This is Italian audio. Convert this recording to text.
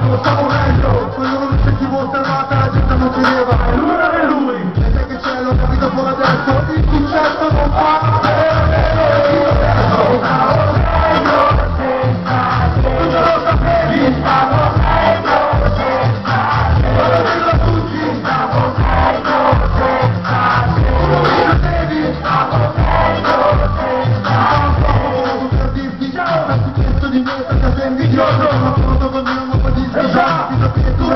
lo sta morendo. Quello non c'è chi vuol fermata, la gente non credeva. E lui non è lui. E sai che c'è, l'ho capito fuori adesso. Il successo non fa. Invidioso, sono con me, non può dire, esatto, ti do che tu